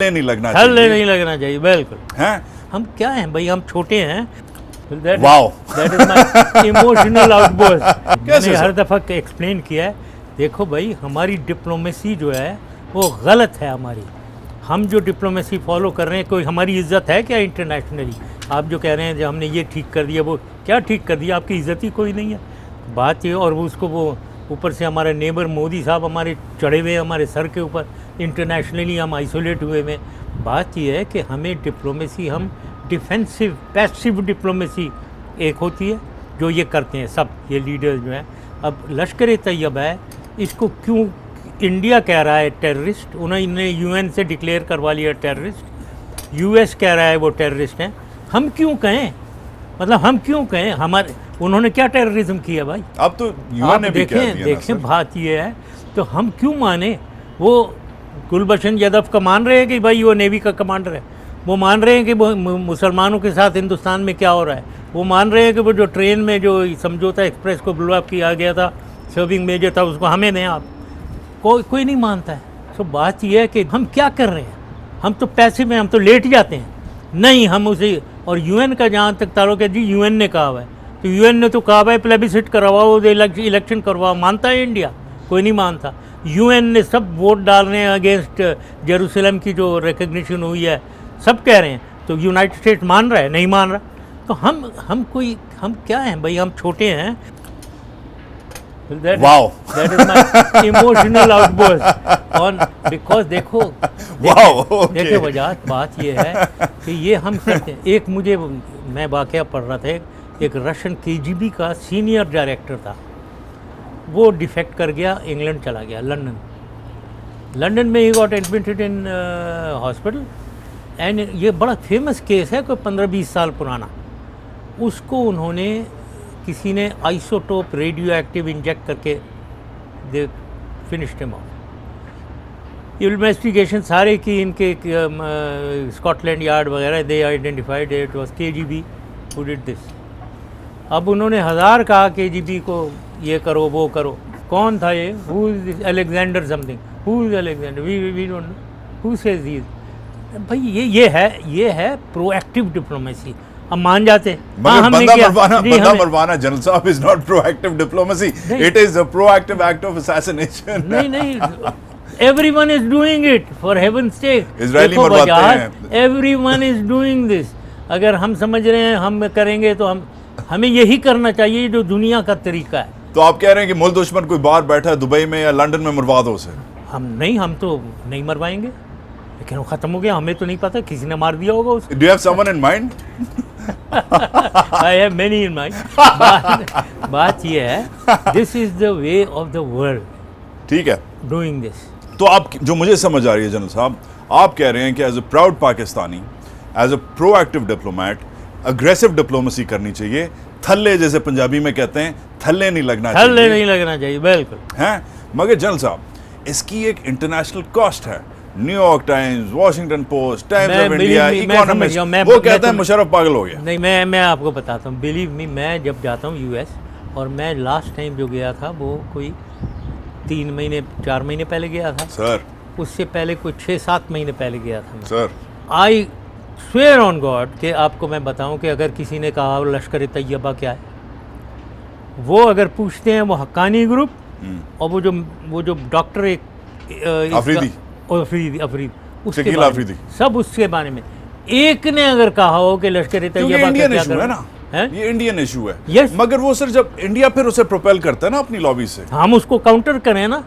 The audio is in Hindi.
नहीं लगना हल चाहिए। नहीं लगना चाहिए, बिल्कुल। हैं? हम क्या हैं भाई, हम छोटे हैं। Wow. That is my emotional outburst. कैसे मैंने सर? हर दफ़ा एक्सप्लेन किया है, देखो भाई हमारी डिप्लोमेसी जो है वो गलत है हमारी। हम जो डिप्लोमेसी फॉलो कर रहे हैं, कोई हमारी इज्जत है क्या इंटरनेशनली? आप जो कह रहे हैं जो हमने ये ठीक कर दिया, वो क्या ठीक कर दिया? आपकी इज्जत ही कोई नहीं है। बात ये, और वो उसको वो ऊपर से हमारे नेबर मोदी साहब हमारे चढ़े हुए हमारे सर के ऊपर, इंटरनेशनली हम आइसोलेट हुए में। बात ये है कि हमें डिप्लोमेसी, हम डिफेंसिव पैसिव डिप्लोमेसी एक होती है जो ये करते हैं सब ये लीडर्स जो हैं। अब लश्कर तैयबा है, इसको क्यों इंडिया कह रहा है टेररिस्ट, उन्होंने यूएन से डिक्लेयर करवा लिया टेररिस्ट, यूएस कह रहा है वो टेररिस्ट हैं, हम क्यों कहें? मतलब हम क्यों कहें? हमारे उन्होंने क्या टेररिज्म किया भाई? अब तो यूएन ने भी कह दिया ना देखें सर। बात ये है, तो हम क्यों माने? वो गुलबशन यादव का मान रहे हैं कि भाई वो नेवी का कमांडर है, वो मान रहे हैं कि वो मुसलमानों के साथ हिंदुस्तान में क्या हो रहा है, वो मान रहे हैं कि वो जो ट्रेन में जो समझौता एक्सप्रेस को ब्लो अप किया गया था, सर्विंग मेजर था, उसको हमें दें आप। कोई नहीं मानता है। तो बात यह है कि हम क्या कर रहे हैं? हम तो पैसे में, हम तो लेट जाते हैं। नहीं, हम उसे, और यूएन का जहाँ तक ताल्लुक है जी, यूएन ने कहा हुआ है, तो यूएन ने तो कहा हुआ है प्लेबिसिट करवाओ, इलेक्शन करवाओ। मानता है इंडिया? कोई नहीं मानता। यूएन ने सब वोट डाल रहे हैं अगेंस्ट जेरूसलम की जो रिकग्निशन हुई है, सब कह रहे हैं। तो यूनाइटेड स्टेट्स मान रहा है? नहीं मान रहा। तो हम क्या हैं भाई, हम छोटे हैं। Wow. That is my emotional outburst on, because देखो देखो वजह बात ये है कि ये हम कहते हैं। एक मैं वाकया पढ़ रहा था, एक रशियन केजीबी का सीनियर डायरेक्टर था, वो डिफेक्ट कर गया, इंग्लैंड चला गया, लंदन में he got admitted in hospital. And ये बड़ा फेमस केस है, कोई 15-20 साल पुराना। उसको उन्होंने, किसी ने आइसोटोप रेडियो एक्टिव इंजेक्ट करके they finished him off. Investigation सारे की इनके स्कॉटलैंड यार्ड वगैरह, they identified it was KGB who did this. अब उन्होंने 1000 कहा केजीबी को ये करो वो करो। कौन था ये? Who is Alexander something, who is Alexander, we don't know who says this. भाई ये है प्रोएक्टिव डिप्लोमेसी। हम मान जाते हैं। बंदा मरवाना जनरल साहब is not proactive diplomacy, it is a proactive act of assassination. नहीं, everyone is doing it, for heaven's sake। Israeli मरवाते हैं। everyone is doing this। अगर हम समझ रहे हैं हम करेंगे तो हमें यही करना चाहिए जो दुनिया का तरीका है। तो आप कह रहे हैं कि मुल्क दुश्मन कोई बाहर बैठा है दुबई में या लंदन में, मरवा दो उसे? हम तो नहीं मरवाएंगे, लेकिन वो खत्म हो गया, हमें तो नहीं पता, किसी ने मार दिया होगा उसे। Do you have someone in mind? I have many in mind। बात ये है, this is the way of the world, ठीक है, डूइंग दिस। तो आप, जो मुझे समझ आ रही है जनरल साहब, आप कह रहे हैं कि as a proud Pakistani, as a proactive diplomat, aggressive diplomacy करनी चाहिए। थल्ले, जैसे पंजाबी में कहते हैं, थल्ले नहीं लगना चाहिए। थल्ले नहीं लगना चाहिए, बिल्कुल। हैं? मगर जनरल साहब, इसकी एक इंटरनेशनल कॉस्ट है। New York times, Washington post, times of India, economist, वो कहते हैं मुशर्रफ पागल हो गया। नहीं, मैं आपको बताता हूँ, बिलीव मी, मैं जब जाता हूँ यूएस, और मैं लास्ट टाइम जो गया था वो कोई 3 महीने 4 महीने पहले गया था सर। उससे पहले कोई 6-7 महीने पहले गया था मैं। Sir, I swear on God कि आपको मैं बताऊं कि अगर किसी ने कहा लश्कर तैयबा क्या है, वो अगर पूछते हैं वो हक्कानी ग्रुप, और वो जो डॉक्टर अफरीदी उसके बारे में, सब उसके बारे में एक ने अगर कहा हो कि लश्कर तैयबा इंडियन इशू है ना, ये इंडियन इशू है। मगर वो सर, जब इंडिया फिर उसे प्रोपेल करता है ना अपनी लॉबी से, हम उसको काउंटर करें ना।